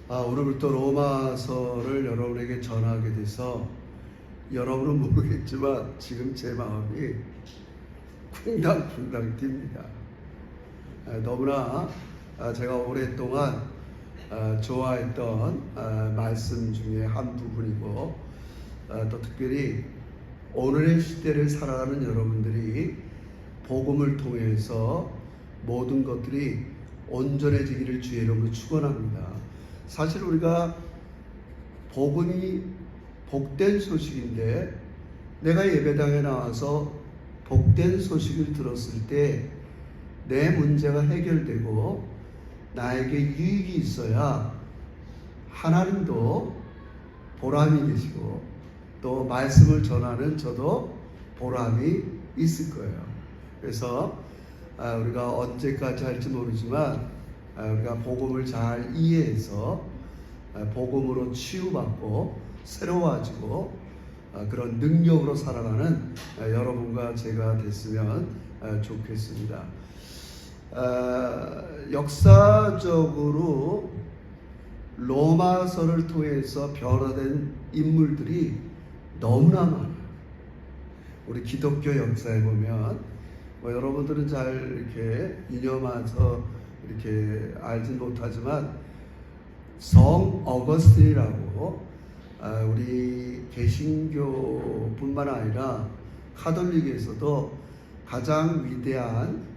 오늘부터 로마서를 여러분에게 전하게 돼서 여러분은 모르겠지만 지금 제 마음이 쿵당쿵당 뜁니다. 너무나 제가 오랫동안 좋아했던 말씀 중에 한 부분이고, 또 특별히 오늘의 시대를 살아가는 여러분들이 복음을 통해서 모든 것들이 온전해지기를 주의 이름으로 축원합니다. 사실 우리가 복음이 복된 소식인데, 내가 예배당에 나와서 복된 소식을 들었을 때 내 문제가 해결되고 나에게 유익이 있어야 하나님도 보람이 계시고 또 말씀을 전하는 저도 보람이 있을 거예요. 그래서 우리가 언제까지 할지 모르지만 우리가 복음을 잘 이해해서 복음으로 치유받고 새로워지고 그런 능력으로 살아가는 여러분과 제가 됐으면 좋겠습니다. 역사적으로 로마서를 통해서 변화된 인물들이 너무나 많아요. 우리 기독교 역사에 보면 여러분들은 잘 이렇게 이념해서 이렇게 알진 못하지만 성 어거스틴이라고 우리 개신교뿐만 아니라 카톨릭에서도 가장 위대한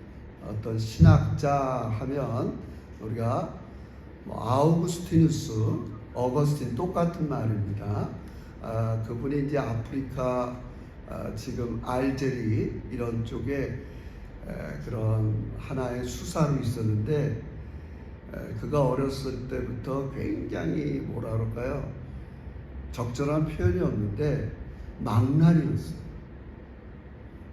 어떤 신학자 하면 우리가 아우구스티누스, 어거스틴 똑같은 말입니다. 그분이 이제 아프리카 지금 알제리 이런 쪽에 그런 하나의 수사로 있었는데, 그가 어렸을 때부터 굉장히 뭐라 그럴까요? 적절한 표현이 없는데 망나니였어요.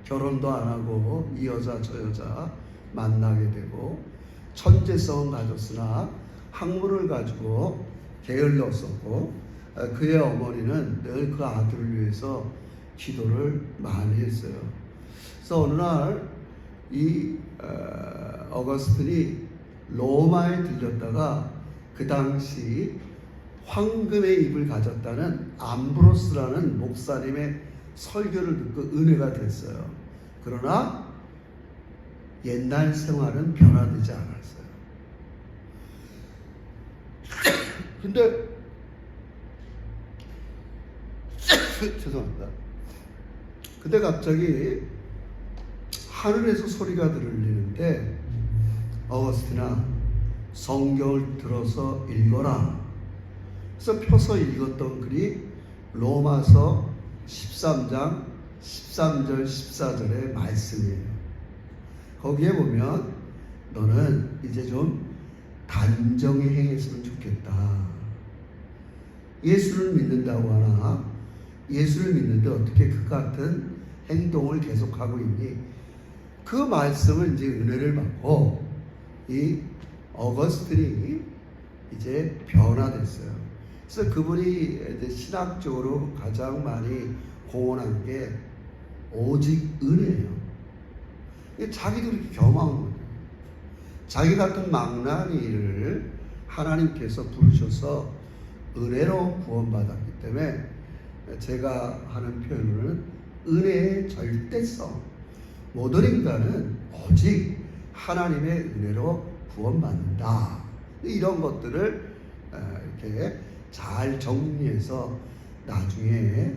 결혼도 안 하고 이 여자 저 여자 만나게 되고 천재성은 가졌으나 학문을 가지고 게을렀었고, 그의 어머니는 늘 그 아들을 위해서 기도를 많이 했어요. 그래서 어느 날 이 어거스틴이 로마에 들렸다가 그 당시 황금의 입을 가졌다는 암브로스라는 목사님의 설교를 듣고 은혜가 됐어요. 그러나 옛날 생활은 변화되지 않았어요. 근데 죄송합니다. 근데 갑자기 하늘에서 소리가 들리는데, 어거스틴아, 성경을 들어서 읽어라. 그래서 펴서 읽었던 글이 로마서 13장 13절 14절의 말씀이에요. 거기에 보면 너는 이제 좀 단정히 행했으면 좋겠다. 예수를 믿는다고 하나 예수를 믿는데 어떻게 그 같은 행동을 계속하고 있니? 그 말씀을 이제 은혜를 받고 이 어거스틴이 이제 변화됐어요. 그래서 그분이 이제 신학적으로 가장 많이 공헌한 게 오직 은혜예요. 자기도 이렇게 경험한 거예요. 자기 같은 망나니를 하나님께서 부르셔서 은혜로 구원받았기 때문에 제가 하는 표현은 은혜의 절대성. 모든 인간은 오직 하나님의 은혜로 구원받는다. 이런 것들을 이렇게 잘 정리해서 나중에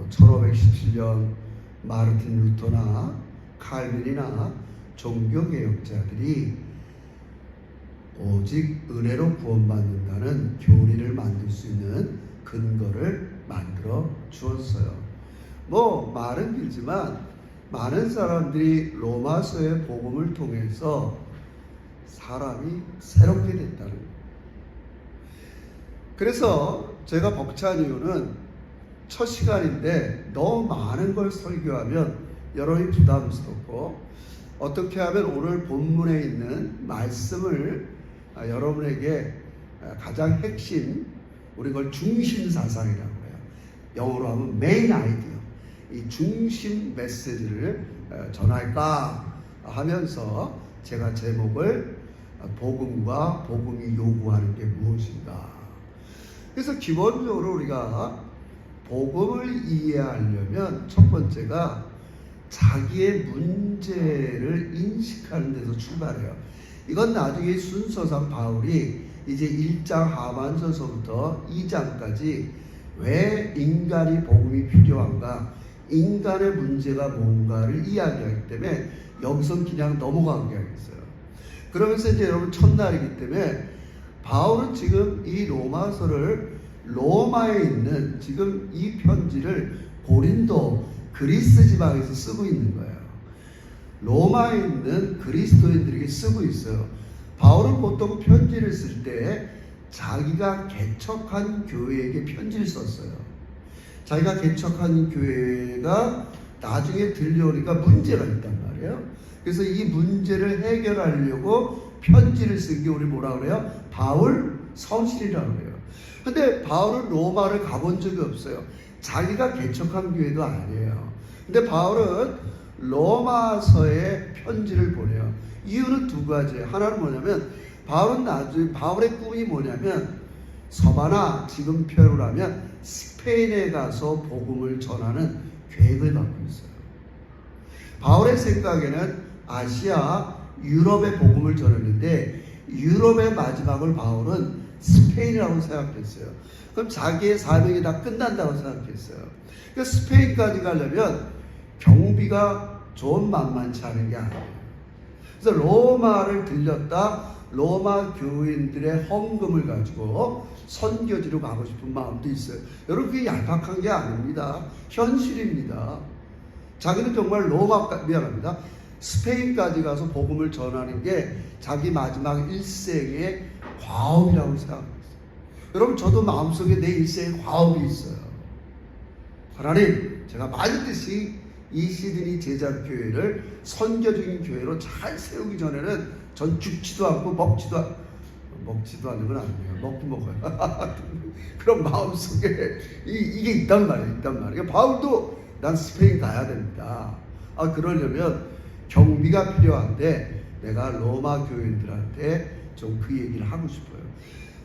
1517년 마르틴 루터나 칼빈이나 종교개혁자들이 오직 은혜로 구원받는다는 교리를 만들 수 있는 근거를 만들어 주었어요. 말은 길지만 많은 사람들이 로마서의 복음을 통해서 사람이 새롭게 됐다는 거예요. 그래서 제가 벅찬 이유는 첫 시간인데 너무 많은 걸 설교하면 여러분이 부담스럽고, 어떻게 하면 오늘 본문에 있는 말씀을 여러분에게 가장 핵심, 우리 그걸 중심 사상이라고 해요. 영어로 하면 메인 아이디어, 이 중심 메시지를 전할까 하면서 제가 제목을 복음과 복음이 요구하는 게 무엇인가. 그래서 기본적으로 우리가 복음을 이해하려면 첫 번째가 자기의 문제를 인식하는 데서 출발해요. 이건 나중에 순서상 바울이 이제 1장 하반서서부터 2장까지 왜 인간이 복음이 필요한가, 인간의 문제가 뭔가를 이야기하기 때문에 여기서 그냥 넘어가게 하겠어요. 그러면서 이제 여러분 첫날이기 때문에 바울은 지금 이 로마서를 로마에 있는 지금 이 편지를 고린도 그리스 지방에서 쓰고 있는 거예요. 로마에 있는 그리스도인들에게 쓰고 있어요. 바울은 보통 편지를 쓸 때 자기가 개척한 교회에게 편지를 썼어요. 자기가 개척한 교회가 나중에 들려오니까 문제가 있단 말이에요. 그래서 이 문제를 해결하려고 편지를 쓴 게 우리 뭐라 그래요? 바울 서신이라고 그래요. 근데 바울은 로마를 가본 적이 없어요. 자기가 개척한 교회도 아니에요. 근데 바울은 로마서에 편지를 보내요. 이유는 두 가지예요. 하나는 뭐냐면 바울은 나중에 바울의 꿈이 뭐냐면 서바나 지금 페루라면 스페인에 가서 복음을 전하는 계획을 갖고 있어요. 바울의 생각에는 아시아, 유럽의 복음을 전했는데 유럽의 마지막을 바울은 스페인이라고 생각했어요. 그럼 자기의 사명이 다 끝난다고 생각했어요. 그러니까 스페인까지 가려면 경비가 좀 만만치 않은 게 아니에요. 그래서 로마를 들렸다 로마 교인들의 헌금을 가지고 선교지로 가고 싶은 마음도 있어요. 여러분 그게 얄팍한 게 아닙니다. 현실입니다. 자기는 정말 미안합니다. 스페인까지 가서 복음을 전하는 게 자기 마지막 일생의 과업이라고 생각했어요. 여러분 저도 마음속에 내 일생의 과업이 있어요. 하나님, 제가 반드시 이 시드니 제자교회를 선교적인 교회로 잘 세우기 전에는 전 죽지도 않고 먹지도 않는 건 아니에요. 먹긴 먹어요. 그런 마음속에 이게 있단 말이에요. 바울도 난 스페인 가야 됩니다. 그러려면 경비가 필요한데 내가 로마 교인들한테 좀 그 얘기를 하고 싶어요.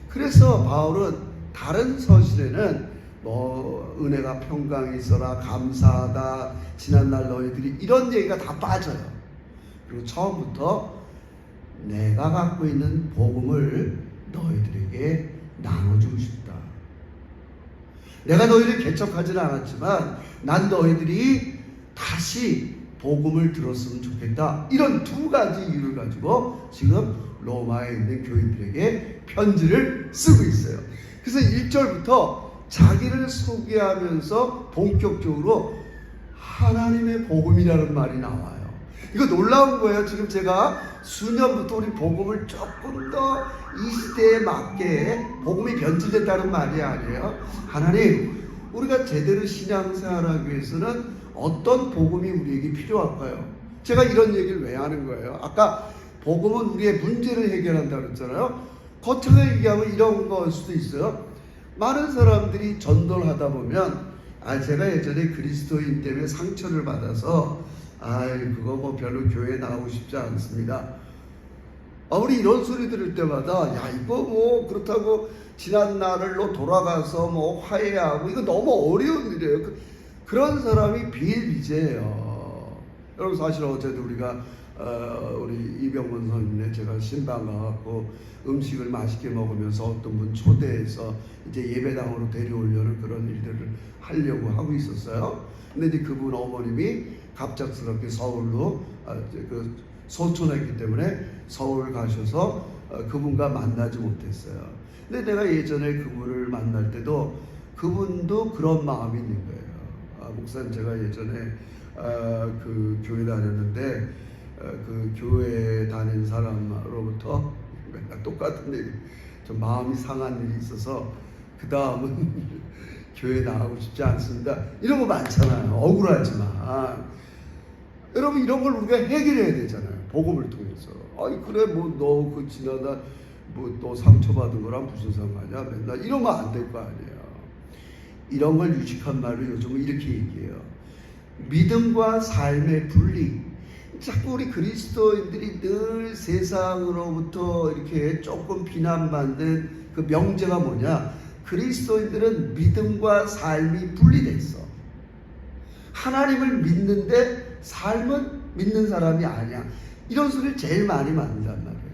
그래서 바울은 다른 서신에는 뭐 은혜가 평강히 있어라, 감사하다, 지난날 너희들이 이런 얘기가 다 빠져요. 그리고 처음부터 내가 갖고 있는 복음을 너희들에게 나눠주고 싶다. 내가 너희를 개척하지는 않았지만 난 너희들이 다시 복음을 들었으면 좋겠다. 이런 두 가지 이유를 가지고 지금 로마에 있는 교인들에게 편지를 쓰고 있어요. 그래서 1절부터 자기를 소개하면서 본격적으로 하나님의 복음이라는 말이 나와요. 이거 놀라운 거예요. 지금 제가 수년부터 우리 복음을 조금 더 이 시대에 맞게 복음이 변질됐다는 말이 아니에요. 하나님, 우리가 제대로 신앙생활하기 위해서는 어떤 복음이 우리에게 필요할까요? 제가 이런 얘기를 왜 하는 거예요? 아까 복음은 우리의 문제를 해결한다고 그랬잖아요. 거창하게 얘기하면 이런 걸 수도 있어요. 많은 사람들이 전도를 하다 보면 제가 예전에 그리스도인 때문에 상처를 받아서 그거 뭐 별로 교회 나오고 싶지 않습니다. 우리 이런 소리 들을 때마다 이거 뭐 그렇다고 지난 날로 돌아가서 뭐 화해하고 이거 너무 어려운 일이에요. 그런 사람이 비일비재예요. 여러분 사실 어제도 우리가 우리 이병헌 선생님네 제가 신방 가갖고 음식을 맛있게 먹으면서 어떤 분 초대해서 이제 예배당으로 데려오려는 그런 일들을 하려고 하고 있었어요. 근데 이제 그분 어머님이 갑작스럽게 서울로 소천했기 때문에 서울 가셔서 그분과 만나지 못했어요. 근데 내가 예전에 그분을 만날 때도 그분도 그런 마음이 있는 거예요. 목사님, 제가 예전에 그 교회 다녔는데 그 교회 다닌 사람으로부터 맨날 똑같은 얘기, 좀 마음이 상한 일이 있어서 그 다음은 교회 나가고 싶지 않습니다. 이런 거 많잖아요. 억울하지만 여러분 이런 걸 우리가 해결해야 되잖아요. 복음을 통해서. 그래 뭐 너 그 지나다 뭐 너 상처받은 거랑 무슨 상관이야? 맨날 이러면 안 될 거 아니에요. 이런 걸 유식한 말로 요즘은 이렇게 얘기해요. 믿음과 삶의 분리. 자꾸 우리 그리스도인들이 늘 세상으로부터 이렇게 조금 비난받는 그 명제가 뭐냐? 그리스도인들은 믿음과 삶이 분리돼 있어. 하나님을 믿는데 삶은 믿는 사람이 아니야. 이런 소리를 제일 많이 만든단 말이에요.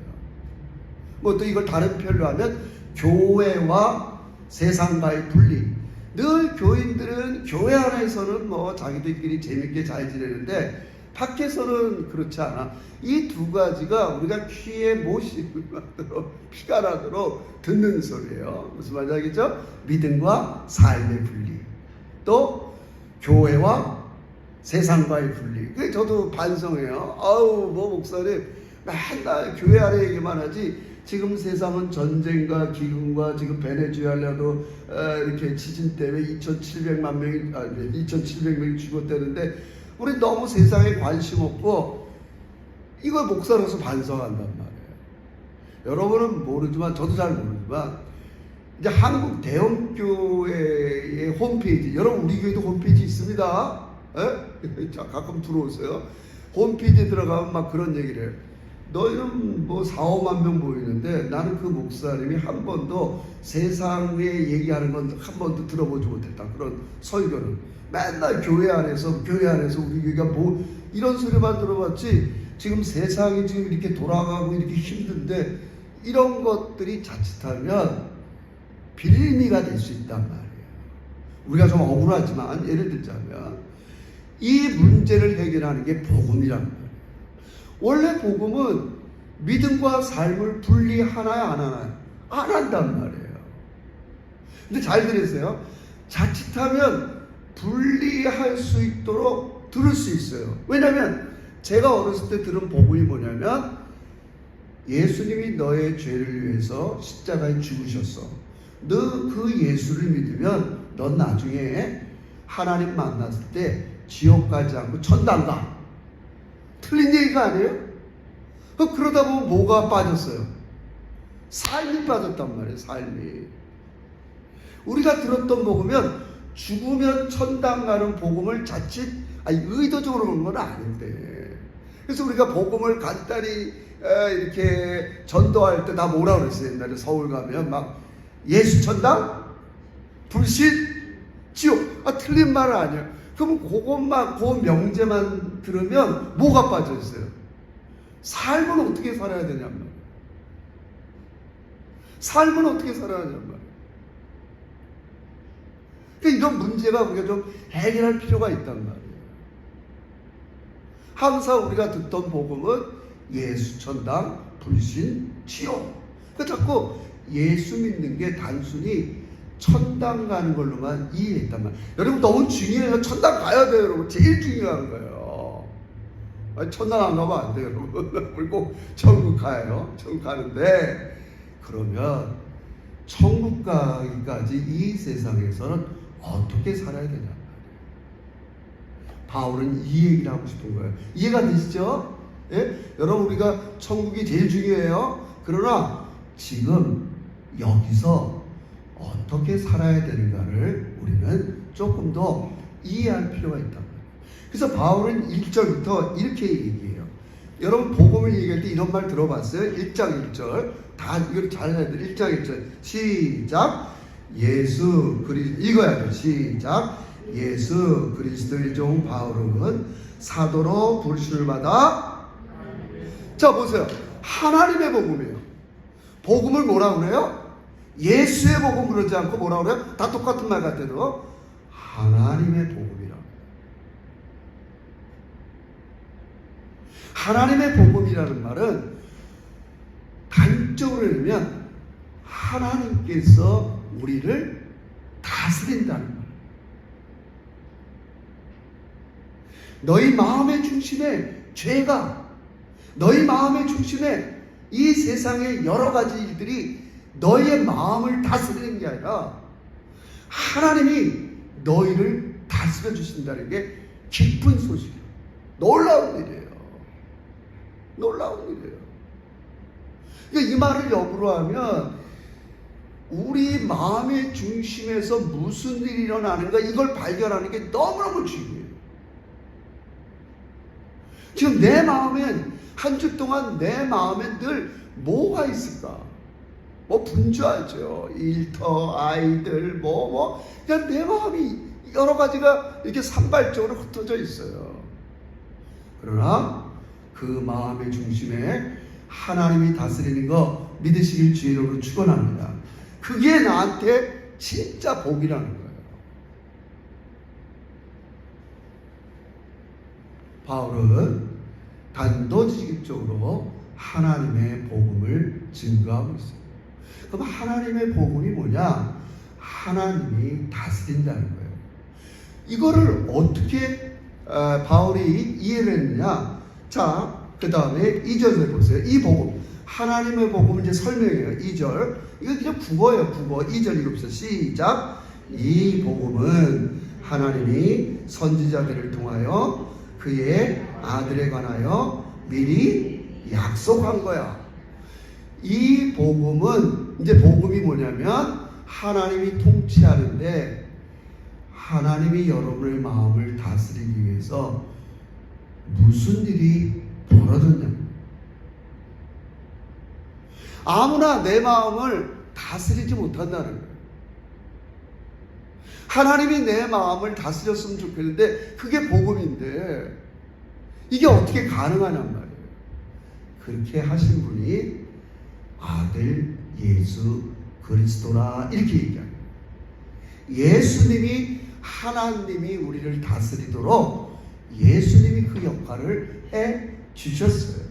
뭐 또 이걸 다른 표현로 하면 교회와 세상과의 분리. 늘 교인들은 교회 안에서는 뭐 자기들끼리 재밌게 잘 지내는데 밖에서는 그렇지 않아. 이 두 가지가 우리가 귀에 못이 나도록 피가 나도록 듣는 소리예요. 무슨 말인지 알겠죠? 믿음과 삶의 분리, 또 교회와 세상과의 분리. 그게 저도 반성해요. 아우 뭐 목사님 맨날 교회 안에 얘기만 하지. 지금 세상은 전쟁과 기근과 지금 베네수엘라도 이렇게 지진 때문에 2,700명이 죽었다는데 우리 너무 세상에 관심 없고 이걸 목사로서 반성한단 말이에요. 여러분은 모르지만 저도 잘 모르지만 이제 한국 대형교회의 홈페이지, 여러분 우리 교회도 홈페이지 있습니다. 자, 가끔 들어오세요. 홈페이지에 들어가면 막 그런 얘기를 해요. 너희는 뭐 4, 5만 명 보이는데 나는 그 목사님이 한 번도 세상에 얘기하는 건 한 번도 들어보지 못했다. 그런 설교를 맨날 교회 안에서 우리 교회가 뭐 이런 소리만 들어봤지. 지금 세상이 지금 이렇게 돌아가고 이렇게 힘든데 이런 것들이 자칫하면 빌미가 될 수 있단 말이에요. 우리가 좀 억울하지만 예를 들자면 이 문제를 해결하는 게 복음이란 말이에요. 원래 복음은 믿음과 삶을 분리하나요, 안 하나요? 안 한단 말이에요. 근데 잘 들으세요. 자칫하면 분리할 수 있도록 들을 수 있어요. 왜냐하면 제가 어렸을 때 들은 복음이 뭐냐면 예수님이 너의 죄를 위해서 십자가에 죽으셨어. 너 그 예수를 믿으면 넌 나중에 하나님 만났을 때 지옥 가지 않고 천당 가. 틀린 얘기가 아니에요? 그러다 보면 뭐가 빠졌어요? 삶이 빠졌단 말이에요. 삶이. 우리가 들었던 복음은 죽으면 천당 가는 복음을 자칫 의도적으로 그런 건 아닌데, 그래서 우리가 복음을 간단히 이렇게 전도할 때 다 뭐라 그랬어요? 옛날에 서울 가면 막 예수 천당? 불신? 지옥? 틀린 말은 아니에요. 그럼 그것만, 그 명제만 들으면 뭐가 빠져 있어요? 삶은 어떻게 살아야 되냔 말이에요. 삶은 어떻게 살아야 되냔 말이에요. 그러니까 이런 문제가 우리가 좀 해결할 필요가 있단 말이에요. 항상 우리가 듣던 복음은 예수 천당, 불신, 지옥. 그러니까 자꾸 예수 믿는 게 단순히 천당 가는 걸로만 이해했단 말이에요. 여러분 너무 중요해요. 천당 가야 돼요, 여러분. 제일 중요한 거예요. 천당 안 가면 안 돼요, 여러분. 우리 꼭 천국 가요. 천국 가는데 그러면 천국 가기까지 이 세상에서는 어떻게 살아야 되냐 말이에요. 바울은 이 얘기를 하고 싶은 거예요. 이해가 되시죠? 예? 여러분 우리가 천국이 제일 중요해요. 그러나 지금 여기서 어떻게 살아야 되는가를 우리는 조금 더 이해할 필요가 있단 말이에요. 그래서 바울은 1절부터 이렇게 얘기해요. 여러분 복음을 얘기할 때 이런 말 들어봤어요? 1장 1절 다 이걸 잘 해야 돼요. 1장 1절 시작. 예수 그리스도 읽어야 돼요. 시작. 예수 그리스도의 종 바울은 사도로 부르심을 받아. 자 보세요. 하나님의 복음이에요. 복음을 뭐라 그래요? 예수의 복음 그러지 않고 뭐라 그래요? 다 똑같은 말 같아도 하나님의 복음이라고. 하나님의 복음이라는 말은 단적으로 하면 하나님께서 우리를 다스린다는 거예요. 너희 마음의 중심에 죄가, 너희 마음의 중심에 이 세상의 여러 가지 일들이 너희의 마음을 다스리는 게 아니라 하나님이 너희를 다스려 주신다는 게 기쁜 소식이에요. 놀라운 일이에요. 놀라운 일이에요. 그러니까 이 말을 역으로 하면 우리 마음의 중심에서 무슨 일이 일어나는가 이걸 발견하는 게 너무너무 중요해요. 지금 내 마음엔, 한 주 동안 내 마음엔 늘 뭐가 있을까? 뭐 분주하죠. 일터, 아이들, 그냥 내 마음이 여러 가지가 이렇게 산발적으로 흩어져 있어요. 그러나 그 마음의 중심에 하나님이 다스리는 거 믿으시길 주의로 축원합니다. 그게 나한테 진짜 복이라는 거예요. 바울은 단도직입적으로 하나님의 복음을 증거하고 있어요. 그럼 하나님의 복음이 뭐냐? 하나님이 다스린다는 거예요. 이거를 어떻게 바울이 이해를 했느냐? 자, 그 다음에 2절에 보세요. 이 복음, 하나님의 복음을 이제 설명해요. 2절. 이거 그냥 국어예요, 국어. 2절 읽읍시다. 시작. 이 복음은 하나님이 선지자들을 통하여 그의 아들에 관하여 미리 약속한 거야. 이 복음은, 이제 복음이 뭐냐면 하나님이 통치하는데 하나님이 여러분의 마음을 다스리기 위해서 무슨 일이 벌어졌냐. 아무나 내 마음을 다스리지 못한다는 거예요. 하나님이 내 마음을 다스렸으면 좋겠는데 그게 복음인데 이게 어떻게 가능하냔 말이에요. 그렇게 하신 분이 아들 예수 그리스도라 이렇게 얘기합니다. 예수님이, 하나님이 우리를 다스리도록 예수님이 그 역할을 해 주셨어요.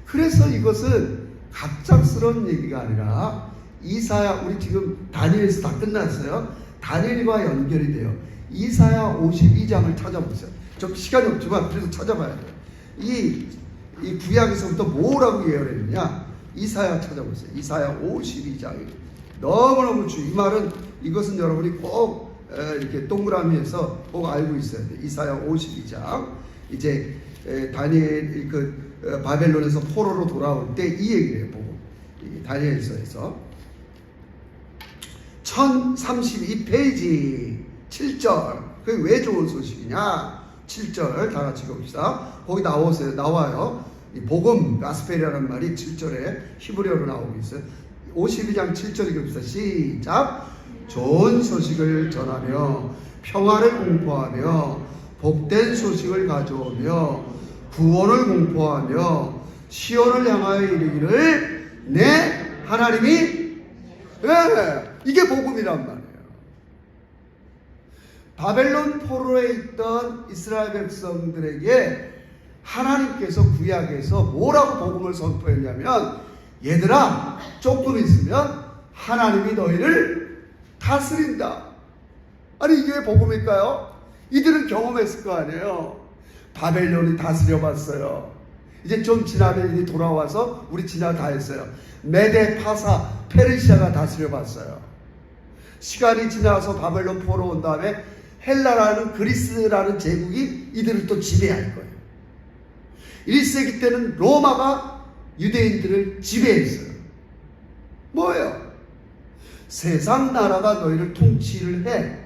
그래서 이것은 갑작스러운 얘기가 아니라 이사야, 우리 지금 다니엘에서 다 끝났어요. 다니엘과 연결이 돼요. 이사야 52장을 찾아보세요. 좀 시간이 없지만 그래서 찾아봐야 돼요. 이 구약에서부터 뭐라고 예언했느냐? 이사야 찾아보세요. 이사야 52장. 너무너무 이 말은, 이것은 여러분이 꼭 이렇게 동그라미에서 꼭 알고 있어야 돼요. 이사야 52장. 이제 다니엘 바벨론에서 포로로 돌아올 때 이 얘기를 해보고, 다니엘서에서 1032페이지 7절. 그게 왜 좋은 소식이냐? 7절 다 같이 봅시다. 거기 나와요. 이 복음, 가스펠이라는 말이 7절에 히브리어로 나오고 있어요. 52장 7절 읽읍시다. 시작. 좋은 소식을 전하며 평화를 공포하며 복된 소식을 가져오며 구원을 공포하며 시온을 향하여 이르기를 내 하나님이, 이게 복음이란 말이에요. 바벨론 포로에 있던 이스라엘 백성들에게 하나님께서 구약에서 뭐라고 복음을 선포했냐면, 얘들아 조금 있으면 하나님이 너희를 다스린다. 아니 이게 왜 복음일까요? 이들은 경험했을 거 아니에요. 바벨론이 다스려 봤어요. 이제 좀 지나면 이제 돌아와서 우리 지나 다 했어요. 메데, 파사, 페르시아가 다스려 봤어요. 시간이 지나서 바벨론 포로 온 다음에 헬라라는, 그리스라는 제국이 이들을 또 지배할 거예요. 1세기 때는 로마가 유대인들을 지배했어요. 뭐예요? 세상 나라가 너희를 통치를 해.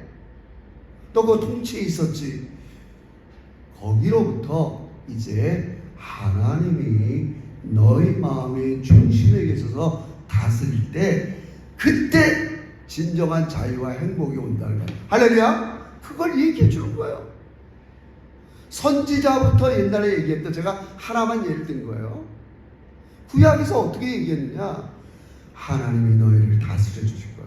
또 그 통치에 있었지. 거기로부터 이제 하나님이 너희 마음의 중심에 계셔서 다스릴 때, 그때 진정한 자유와 행복이 온다는 거예요. 할렐루야. 그걸 얘기해 주는 거예요. 선지자부터 옛날에 얘기했던, 제가 하나만 예를 든 거예요. 구약에서 어떻게 얘기했느냐? 하나님이 너희를 다스려 주실 거야.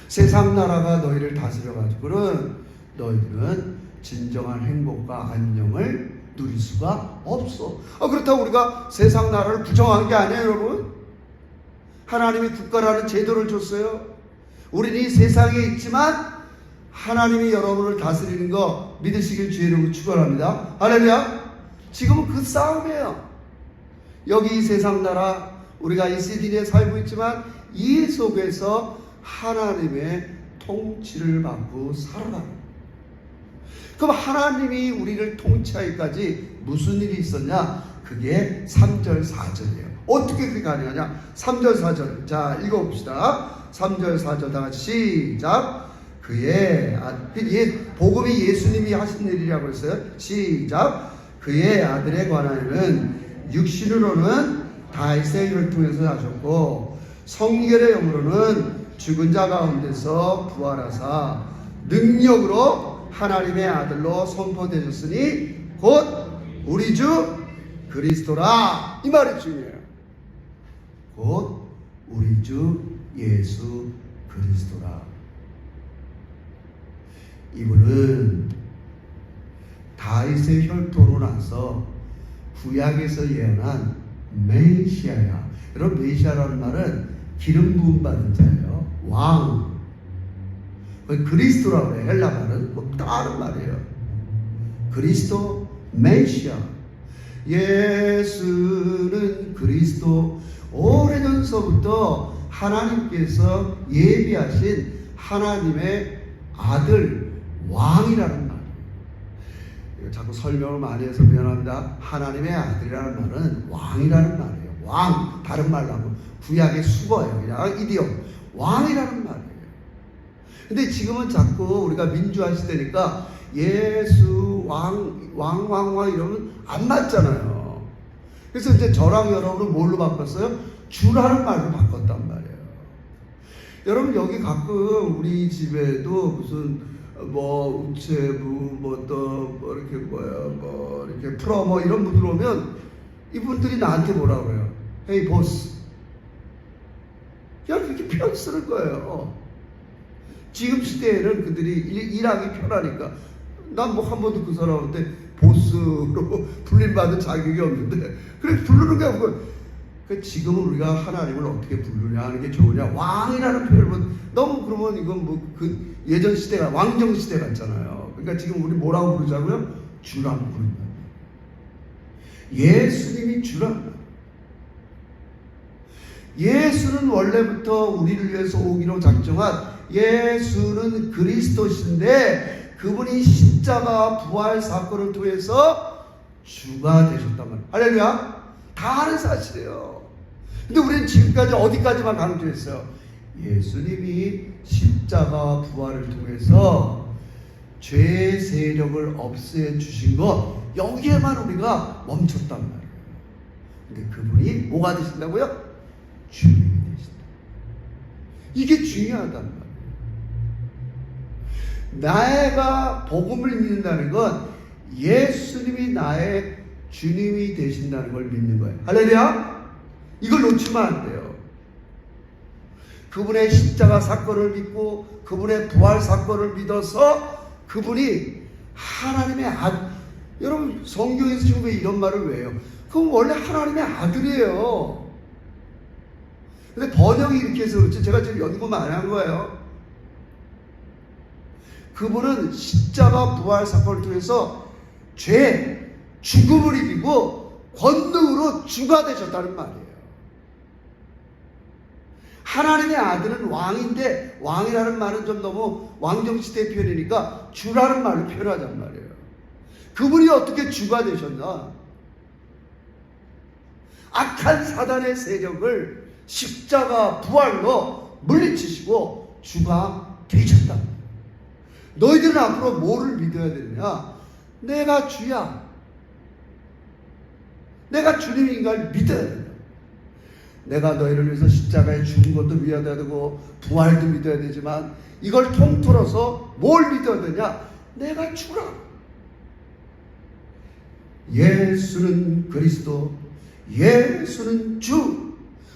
세상 나라가 너희를 다스려 가지고는 너희들은 진정한 행복과 안녕을 누릴 수가 없어. 그렇다고 우리가 세상 나라를 부정한 게 아니에요, 여러분. 하나님이 국가라는 제도를 줬어요. 우리는 이 세상에 있지만 하나님이 여러분을 다스리는 거 믿으시길 주의로 축원합니다. 할렐루야. 지금은 그 싸움이에요. 여기 이 세상 나라, 우리가 이 시드니에 살고 있지만 이 속에서 하나님의 통치를 받고 살아가는. 그럼 하나님이 우리를 통치하기까지 무슨 일이 있었냐? 그게 3절 4절이에요. 어떻게 그게 가능하냐? 3절 4절. 자, 읽어봅시다. 3절 4절 다 같이 시작. 그의 복음이 예수님이 하신 일이라고 했어요. 시작. 그의 아들에 관하여는 육신으로는 다윗의 혈통에서 하셨고 성결의 영으로는 죽은 자 가운데서 부활하사 능력으로 하나님의 아들로 선포되셨으니 곧 우리 주 그리스도라. 이 말이 중요해요. 곧 우리 주 예수 그리스도라. 이분은 다윗의 혈통으로 나서 구약에서 예언한 메시아야. 여러분, 메시아라는 말은 기름 부음 받은 자예요. 왕. 그리스도라고 그래. 헬라 말은 뭐 다른 말이에요. 그리스도, 메시아. 예수는 그리스도. 오래전서부터 하나님께서 예비하신 하나님의 아들, 왕이라는 말. 자꾸 설명을 많이 해서 미안합니다. 하나님의 아들이라는 말은 왕이라는 말이에요. 왕. 다른 말로 하면 구약의 수거예요. 그냥 이디엄. 왕이라는 말이에요. 근데 지금은 자꾸 우리가 민주화 시대니까 예수, 왕 이러면 안 맞잖아요. 그래서 이제 저랑 여러분은 뭘로 바꿨어요? 주라는 말로 바꿨단 말이에요. 여러분, 여기 가끔 우리 집에도 무슨 뭐 우체부 뭐 이렇게 이렇게 프로 이런 분들 오면 이분들이 나한테 뭐라 그래요? 헤이 보스. 그냥 이렇게 표현 쓰는 거예요. 지금 시대에는 그들이 일하기 편하니까. 난 뭐 한 번도 그 사람한테 보스로 불림받은 자격이 없는데 그래 부르는 게 없고. 지금은 우리가 하나님을 어떻게 부르냐 하는 게 좋으냐. 왕이라는 표현을 너무 그러면 이건 뭐 그 예전 시대가 왕정 시대 같잖아요. 그러니까 지금 우리 뭐라고 부르자고요? 주라고 부른다. 예수님이 주라. 예수는 원래부터 우리를 위해서 오기로 작정한 예수는 그리스도신데 그분이 십자가 부활 사건을 통해서 주가 되셨단 말이에요. 할렐루야. 다 아는 사실이에요. 근데 우리는 지금까지 어디까지만 강조했어요? 예수님이 십자가 부활을 통해서 죄의 세력을 없애 주신 것, 여기에만 우리가 멈췄단 말이에요. 근데 그분이 뭐가 되신다고요? 주님이 되신다. 이게 중요하단 말이에요. 내가 복음을 믿는다는 건 예수님이 나의 주님이 되신다는 걸 믿는 거예요. 할렐루야. 이걸 놓치면 안 돼요. 그분의 십자가 사건을 믿고 그분의 부활 사건을 믿어서 그분이 하나님의 아들. 여러분, 성경에서 지금 왜 이런 말을 왜 해요? 그건 원래 하나님의 아들이에요. 근데 번역이 이렇게 해서 그렇지 제가 지금 연구 많이 한 거예요. 그분은 십자가 부활 사건을 통해서 죄, 죽음을 이기고 권능으로 주가 되셨다는 말이에요. 하나님의 아들은 왕인데, 왕이라는 말은 좀 너무 왕정시대 표현이니까 주라는 말로 표현하자는 말이에요. 그분이 어떻게 주가 되셨나? 악한 사단의 세력을 십자가 부활로 물리치시고 주가 되셨다. 너희들은 앞으로 뭐를 믿어야 되느냐? 내가 주야. 내가 주님인 걸 믿어야 된다. 내가 너희를 위해서 십자가에 죽은 것도 믿어야 되고 부활도 믿어야 되지만 이걸 통틀어서 뭘 믿어야 되냐? 내가 주라. 예수는 그리스도, 예수는 주.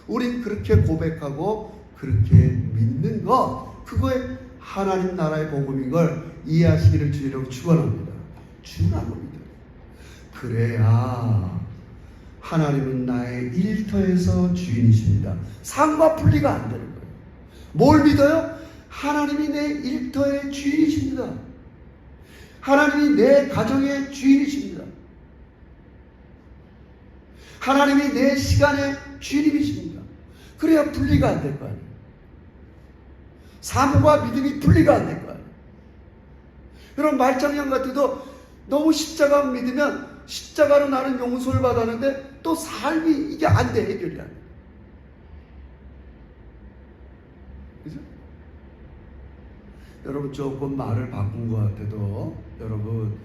우린 그렇게 고백하고 그렇게 믿는 것, 그거에 하나님 나라의 복음인 걸 이해하시기를 주의로 축원합니다. 주라고 믿어요. 그래야 하나님은 나의 일터에서 주인이십니다. 상과 분리가 안 되는 거예요. 뭘 믿어요? 하나님이 내 일터의 주인이십니다. 하나님이 내 가정의 주인이십니다. 하나님이 내 시간의 주인이십니다. 그래야 분리가 안 될 거 아니에요. 삶과 믿음이 분리가 안 될 거 아니에요. 여러분, 말장난 같아도 너무 십자가 믿으면 십자가로 나는 용서를 받았는데 또 삶이 이게 안 돼. 해결이 안 돼. 그죠? 여러분, 조금 말을 바꾼 것 같아도 여러분,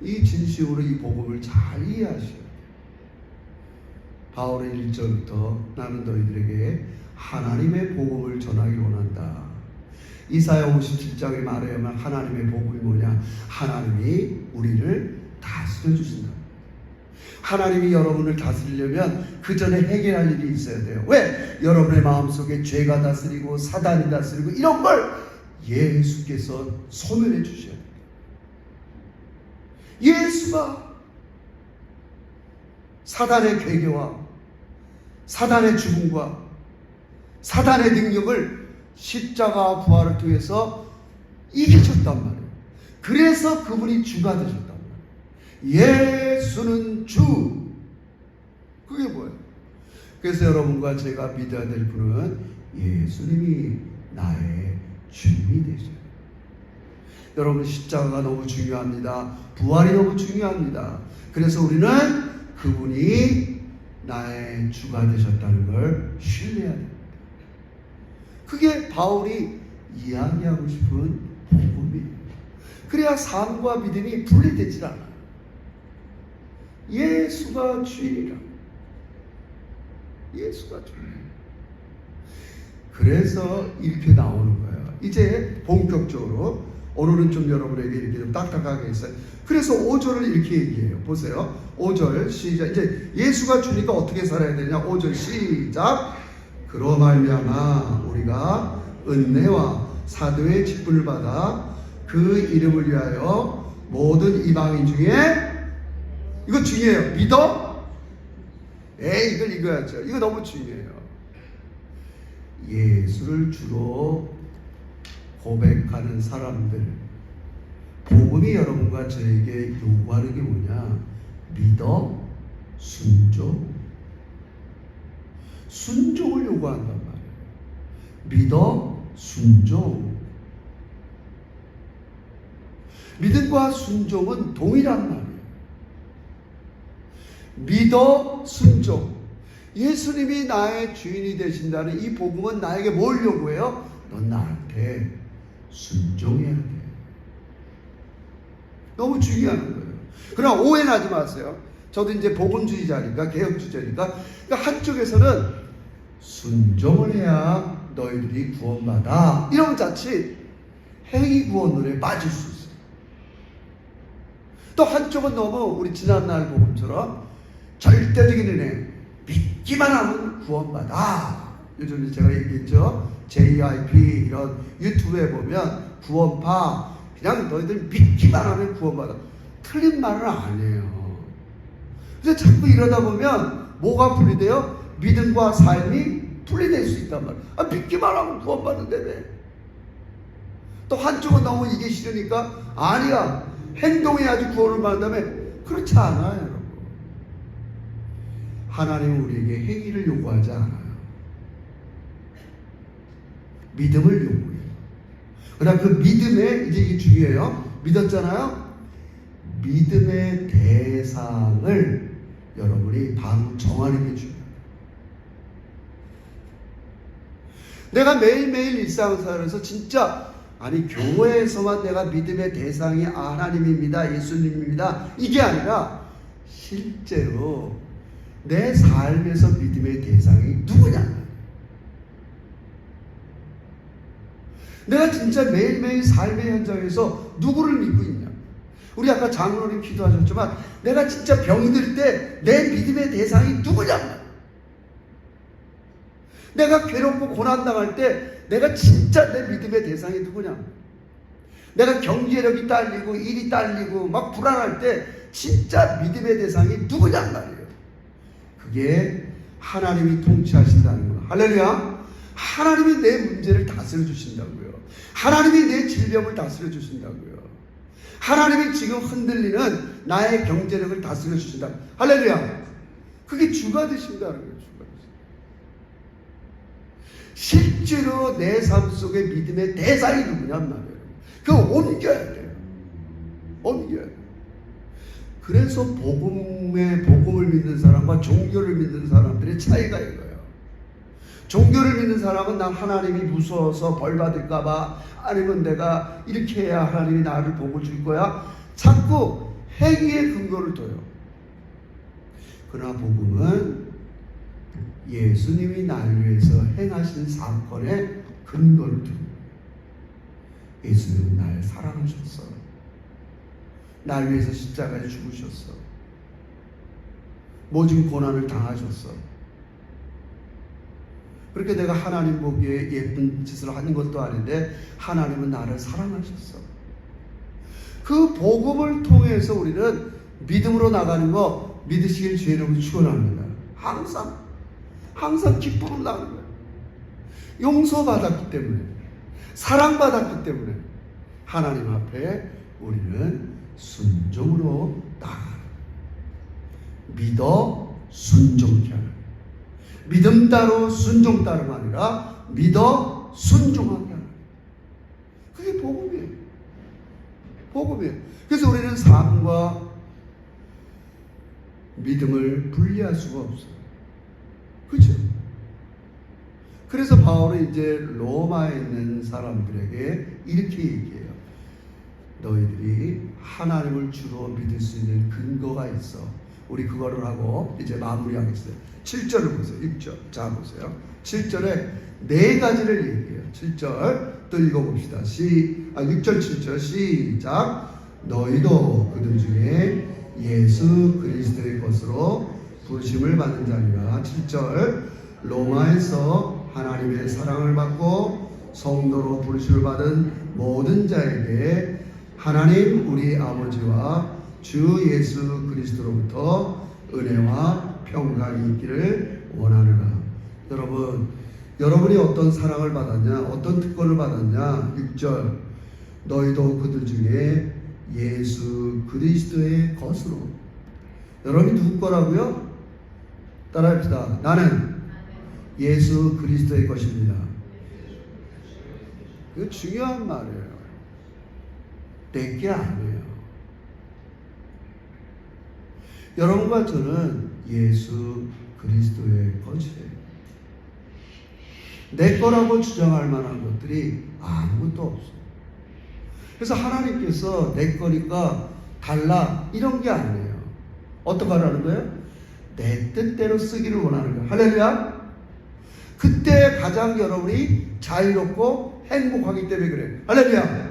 이 진심으로 이 복음을 잘 이해하셔야 돼요. 바울의 1절부터 나는 너희들에게 하나님의 복음을 전하기 원한다. 이사야 57장에 말하면 하나님의 복음이 뭐냐? 하나님이 우리를 다스려 주신다. 하나님이 여러분을 다스리려면 그 전에 해결할 일이 있어야 돼요. 왜? 여러분의 마음속에 죄가 다스리고 사단이 다스리고 이런 걸 예수께서 소멸해 주셔야 돼요. 예수가 사단의 괴계와 사단의 죽음과 사단의 능력을 십자가 부활을 통해서 이기셨단 말이에요. 그래서 그분이 주가 되셨단 말이에요. 예수는 주. 그게 뭐예요? 그래서 여러분과 제가 믿어야 될 분은 예수님이 나의 주님이 되셔요. 여러분, 십자가가 너무 중요합니다. 부활이 너무 중요합니다. 그래서 우리는 그분이 나의 주가 되셨다는 걸 신뢰해야 됩니다. 그게 바울이 이야기하고 싶은 복음이에요. 그래야 삶과 믿음이 분리되질 않아요. 예수가 주인이라. 예수가 주인. 그래서 이렇게 나오는 거예요. 이제 본격적으로 오늘은 좀 여러분에게 이렇게 좀 딱딱하게 했어요. 그래서 5절을 이렇게 얘기해요. 보세요. 5절 시작. 이제 예수가 주니까 어떻게 살아야 되냐? 5절 시작. 그로 말미암아 우리가 은혜와 사도의 직분을 받아 그 이름을 위하여 모든 이방인 중에, 이거 중요해요. 믿어? 이걸 읽어야죠. 이거 너무 중요해요. 예수를 주로 고백하는 사람들, 복음이 여러분과 저에게 요구하는 게 뭐냐? 믿어, 순종. 순종을 요구한단 말이에요. 믿어, 순종. 믿음과 순종은 동일한 말이에요. 믿어, 순종. 예수님이 나의 주인이 되신다는 이 복음은 나에게 뭘 요구해요? 넌 나한테 순종해야 돼. 너무 중요한 거예요. 그러나 오해는 하지 마세요. 저도 이제 복음주의자니까, 개혁주의자니까, 그러니까 한쪽에서는 순종을 해야 너희들이 구원받아, 이런 자칫 행위 구원론에 빠질 수 있어요. 또 한쪽은 너무 우리 지난날 복음처럼 절대적인 은혜, 믿기만 하면 구원받아. 요즘 제가 얘기했죠. JIP 이런 유튜브에 보면 구원파, 그냥 너희들 믿기만 하면 구원받아. 틀린 말은 아니에요. 그래서 자꾸 이러다 보면 뭐가 분리돼요? 믿음과 삶이 분리될 수 있단 말이에요. 믿기만 하면 구원받는다며. 또 한쪽은 너무 이게 싫으니까 아니야, 행동해야지 구원을 받는다며. 그렇지 않아요, 여러분. 하나님은 우리에게 행위를 요구하지 않아요. 믿음을 요구해요. 그러나 그 믿음에, 이제 이게 중요해요. 믿었잖아요? 믿음의 대상을 여러분이 바로 정하는 게 중요해요. 내가 매일매일 일상생활에서 진짜, 아니 교회에서만 내가 믿음의 대상이 하나님입니다, 예수님입니다, 이게 아니라 실제로 내 삶에서 믿음의 대상이 누구냐? 내가 진짜 매일매일 삶의 현장에서 누구를 믿고 있냐? 우리 아까 장로님 기도하셨지만 내가 진짜 병들 때 내 믿음의 대상이 누구냐? 내가 괴롭고 고난당할 때 내가 진짜 내 믿음의 대상이 누구냐? 내가 경제력이 딸리고 일이 딸리고 막 불안할 때 진짜 믿음의 대상이 누구냐 말이에요. 그게 하나님이 통치하신다는 거예요. 할렐루야. 하나님이 내 문제를 다스려 주신다고요. 하나님이 내 질병을 다스려 주신다고요. 하나님이 지금 흔들리는 나의 경제력을 다스려 주신다. 할렐루야. 그게 주가 되신다는 거예요. 주가 되신다. 실제로 내 삶 속에 믿음의 대상이 누구냔 말이에요. 그거 옮겨야 돼요. 옮겨야 돼요. 그래서 복음을 믿는 사람과 종교를 믿는 사람들의 차이가 이거예요. 종교를 믿는 사람은 난 하나님이 무서워서 벌 받을까봐, 아니면 내가 이렇게 해야 하나님이 나를 복을 줄 거야, 자꾸 행위의 근거를 둬요. 그러나 복음은 예수님이 날 위해서 행하신 사건의 근거를 둡니다. 예수님은 날 사랑하셨어. 날 위해서 십자가에 죽으셨어. 모진 고난을 당하셨어. 그렇게 내가 하나님 보기에 예쁜 짓을 하는 것도 아닌데 하나님은 나를 사랑하셨어. 그 복음을 통해서 우리는 믿음으로 나가는 거 믿으시길 주의 이름으로 축원합니다. 항상 기쁨으로 나가는 거예요. 용서받았기 때문에, 사랑받았기 때문에 하나님 앞에 우리는 순종으로 나아가는, 믿어 순종케 하는, 믿음 따로 순종 따름 아니라 믿어 순종하게 하는, 그게 복음이에요. 복음이에요. 그래서 우리는 삶과 믿음을 분리할 수가 없어요. 그렇죠? 그래서 바울은 이제 로마에 있는 사람들에게 이렇게 얘기해요. 너희들이 하나님을 주로 믿을 수 있는 근거가 있어. 우리 그거를 하고 이제 마무리하겠어요. 7절을 보세요. 6절. 자 보세요. 7절에 네 가지를 얘기해요. 7절 또 읽어봅시다. 6절 7절 시작. 너희도 그들 중에 예수 그리스도의 것으로 부르심을 받은 자니라. 7절 로마에서 하나님의 사랑을 받고 성도로 부르심을 받은 모든 자에게 하나님 우리 아버지와 주 예수 그리스도로부터 은혜와 평강이 있기를 원하노라. 여러분이 어떤 사랑을 받았냐, 어떤 특권을 받았냐. 6절 너희도 그들 중에 예수 그리스도의 것으로. 여러분이 누구 거라고요? 따라합시다. 나는 예수 그리스도의 것입니다. 이거 중요한 말이에요. 내게 아니에요. 여러분과 저는 예수 그리스도의 것이에요. 내 거라고 주장할 만한 것들이 아무것도 없어요. 그래서 하나님께서 내 거니까 달라 이런 게 아니에요. 어떻게 하라는 거예요? 내 뜻대로 쓰기를 원하는 거예요. 할렐루야. 그때 가장 여러분이 자유롭고 행복하기 때문에 그래요. 할렐루야.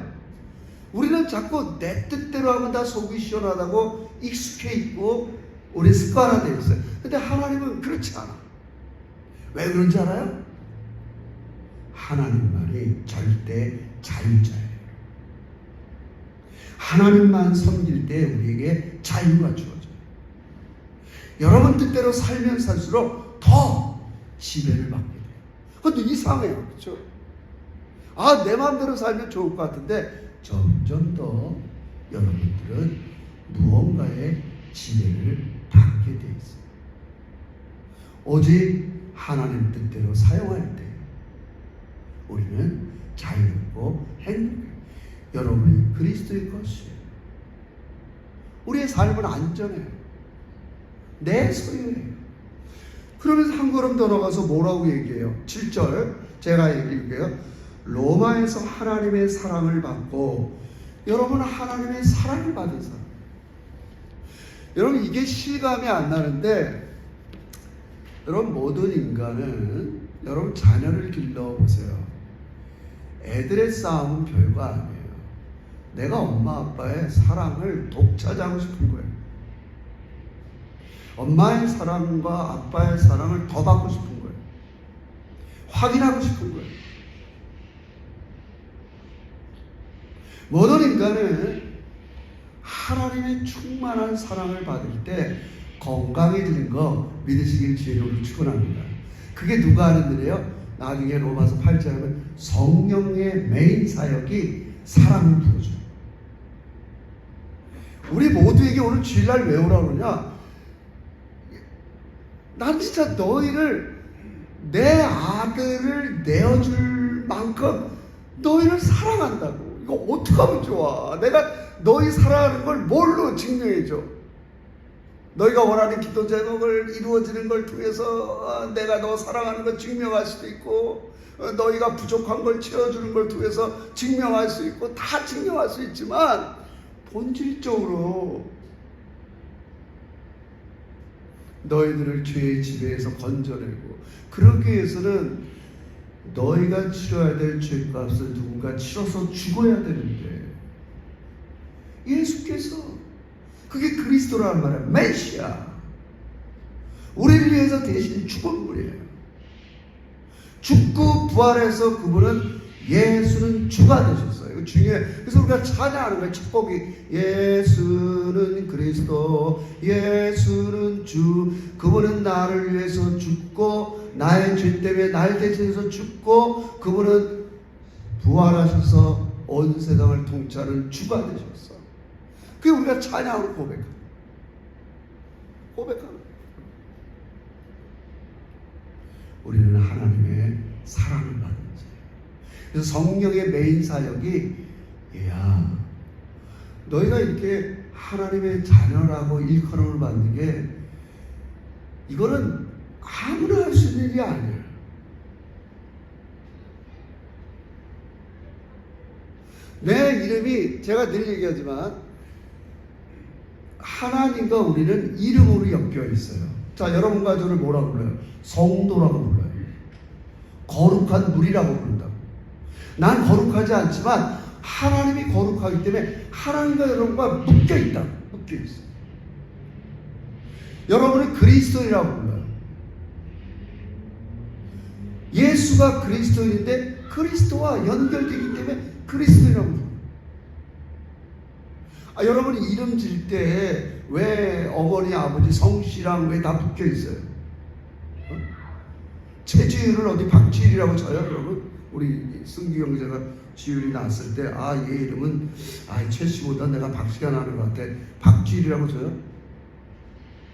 우리는 자꾸 내 뜻대로 하면 다 속이 시원하다고 익숙해 있고 우리 습관화되어 있어요. 근데 하나님은 그렇지 않아. 왜 그런지 알아요? 하나님만이 절대 자유자예요. 하나님만 섬길 때 우리에게 자유가 주어져요. 여러분 뜻대로 살면 살수록 더 지배를 받게 돼요. 그것도 이상해요. 그렇죠? 내 마음대로 살면 좋을 것 같은데 점점 더 여러분들은 무언가의 지배를 받게 돼 있어요. 오직 하나님 뜻대로 사용할 때 우리는 자유롭고 행복해요. 여러분이 그리스도의 것이에요. 우리의 삶은 안전해요. 내 소유예요. 그러면서 한 걸음 더 나가서 뭐라고 얘기해요? 7절 제가 읽을게요. 로마에서 하나님의 사랑을 받고, 여러분은 하나님의 사랑을 받은 사람. 여러분 이게 실감이 안 나는데, 여러분 모든 인간은 여러분 자녀를 길러보세요. 애들의 싸움은 별거 아니에요. 내가 엄마 아빠의 사랑을 독차지하고 싶은 거예요. 엄마의 사랑과 아빠의 사랑을 더 받고 싶은 거예요. 확인하고 싶은 거예요. 모든 인간은 하나님의 충만한 사랑을 받을 때 건강해지는 거 믿으시길 주의로 축원합니다. 그게 누가 하는 일이에요? 나중에 로마서 8장에 보면 성령의 메인 사역이 사랑을 부어줘요. 우리 모두에게 오늘 주일날 왜 오라고 그러냐? 난 진짜 너희를, 내 아들을 내어줄 만큼 너희를 사랑한다고. 이거 어떻게 하면 좋아? 내가 너희 사랑하는 걸 뭘로 증명해줘? 너희가 원하는 기도 제목을 이루어지는 걸 통해서 내가 너 사랑하는 걸 증명할 수도 있고, 너희가 부족한 걸 채워주는 걸 통해서 증명할 수 있고, 다 증명할 수 있지만 본질적으로 너희들을 죄의 지배에서 건져내고, 그러기 위해서는 너희가 치러야 될 죄값을 누군가 치러서 죽어야 되는데, 예수께서, 그게 그리스도라는 말이에요. 메시아, 우리를 위해서 대신 죽은 분이에요. 죽고 부활해서 그분은, 예수는 주가 되셨어요. 이거 중요해요. 그래서 우리가 찬양하는 거예요. 첫 곡이 예수는 그리스도, 예수는 주, 그분은 나를 위해서 죽고 나의 죄 때문에 날 대신해서 죽고, 그분은 부활하셔서 온 세상을 통치하는 주가 되셨어. 그게 우리가 찬양으로 고백하는 거예요. 우리는 하나님의 사랑을 받는 자예요. 그래서 성령의 메인 사역이, 야, 너희가 이렇게 하나님의 자녀라고 일컬음을 받는 게, 이거는 아무나 할 수 있는 일이 아니에요. 내 이름이, 제가 늘 얘기하지만, 하나님과 우리는 이름으로 엮여 있어요. 자, 여러분과 저를 뭐라고 불러요? 성도라고 불러요. 거룩한 물이라고 부른다고. 난 거룩하지 않지만 하나님이 거룩하기 때문에 하나님과 여러분과 묶여 있다. 묶여 있어요. 여러분은 그리스도인이라고 불러요. 예수가 그리스도인인데 그리스도와 연결되기 때문에 그리스도인이라고 불러요. 여러분이 이름 질 때 왜 어머니, 아버지 성씨랑 왜 다 묶여 있어요? 최지율을 어디 박지율이라고 쳐요, 여러분? 우리 승기 형제가 지율이 났을 때, 얘 이름은, 최씨보다 내가 박씨가 나는 것 같아. 박지율이라고 쳐요?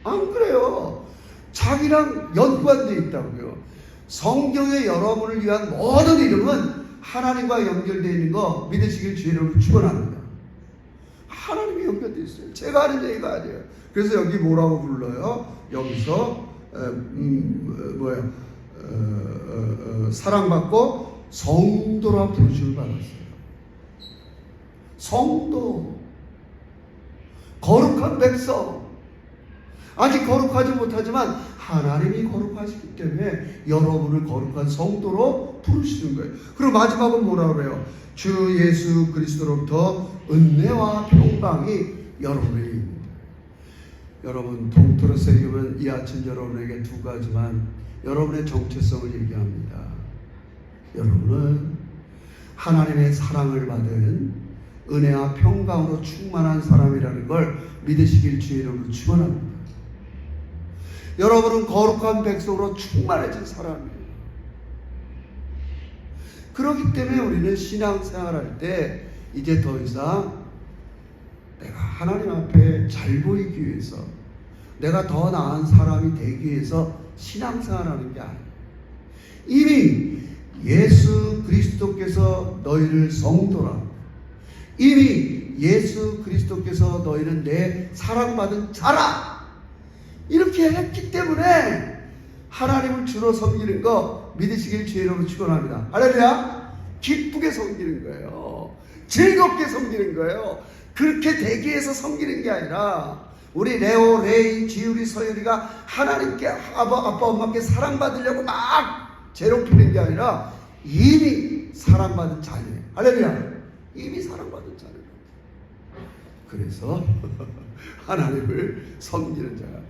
안 그래요. 자기랑 연관되어 있다고요. 성경에 여러분을 위한 모든 이름은 하나님과 연결되어 있는 거 믿으시길 주의를 축원합니다. 하나님이 연결되어 있어요. 제가 하는 얘기가 아니에요. 그래서 여기 뭐라고 불러요? 여기서 사랑받고 성도라 부르심을 받았어요. 성도, 거룩한 백성. 아직 거룩하지 못하지만 하나님이 거룩하시기 때문에 여러분을 거룩한 성도로 부르시는 거예요. 그리고 마지막은 뭐라 그래요? 주 예수 그리스도로부터 은혜와 평강이 여러분에게 있습니다. 여러분, 통틀어 새기면 이 아침 여러분에게 두 가지만 여러분의 정체성을 얘기합니다. 여러분은 하나님의 사랑을 받은 은혜와 평강으로 충만한 사람이라는 걸 믿으시길 주의 이름으로 축원합니다. 여러분은 거룩한 백성으로 충만해진 사람이에요. 그렇기 때문에 우리는 신앙생활할 때 이제 더 이상 내가 하나님 앞에 잘 보이기 위해서, 내가 더 나은 사람이 되기 위해서 신앙생활하는 게 아니에요. 이미 예수 그리스도께서 너희를 성도라, 이미 예수 그리스도께서 너희는 내 사랑받은 자라, 이렇게 했기 때문에 하나님을 주로 섬기는 거 믿으시길 주의 이름으로 축원합니다. 할렐루야. 기쁘게 섬기는 거예요. 즐겁게 섬기는 거예요. 그렇게 되기 위해서 섬기는 게 아니라, 우리 레오, 레이, 지율이, 서율이가 하나님께, 아빠, 엄마께 사랑받으려고 막 괴롭히는 게 아니라 이미 사랑받은 자녀예요. 할렐루야. 이미 사랑받은 자녀예요. 그래서 하나님을 섬기는 자 같아요.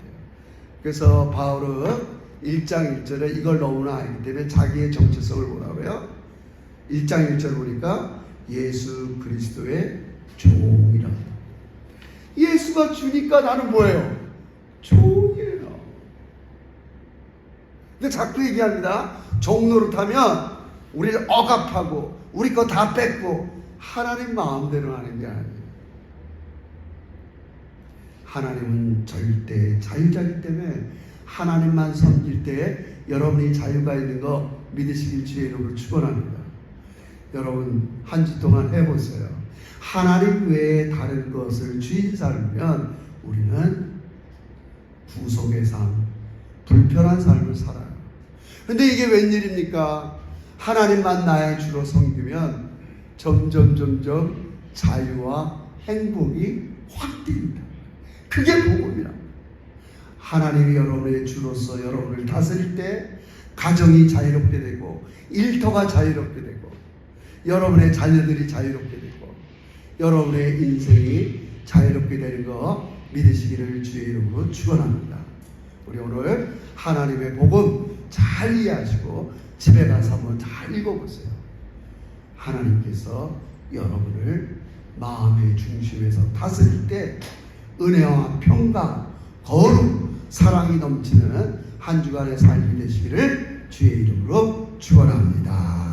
그래서 바울은 1장 1절에 이걸 너무나 알기 때문에 자기의 정체성을 뭐라고 해요? 1장 1절 보니까 예수 그리스도의 종이라. 예수가 주니까 나는 뭐예요? 종이에요. 근데 자꾸 얘기합니다. 종 노릇하면 우리를 억압하고 우리 거 다 뺏고 하나님 마음대로 하는 게 아니에요. 하나님은 절대 자유자이기 때문에 하나님만 섬길 때 여러분이 자유가 있는 거 믿으시길 주의 이름으로 축원합니다. 여러분, 한 주 동안 해보세요. 하나님 외에 다른 것을 주인 살면 우리는 구속의 삶, 불편한 삶을 살아요. 근데 이게 웬일입니까? 하나님만 나의 주로 섬기면 점점 자유와 행복이 확 듭니다. 그게 복음이라. 하나님이 여러분의 주로서 여러분을 다스릴 때 가정이 자유롭게 되고 일터가 자유롭게 되고 여러분의 자녀들이 자유롭게 되고 여러분의 인생이 자유롭게 되는 거 믿으시기를 주의 이름으로 축원합니다. 우리 오늘 하나님의 복음 잘 이해하시고 집에 가서 한번 잘 읽어보세요. 하나님께서 여러분을 마음의 중심에서 다스릴 때 은혜와 평강, 거룩, 사랑이 넘치는 한 주간의 삶이 되시기를 주의 이름으로 축원합니다.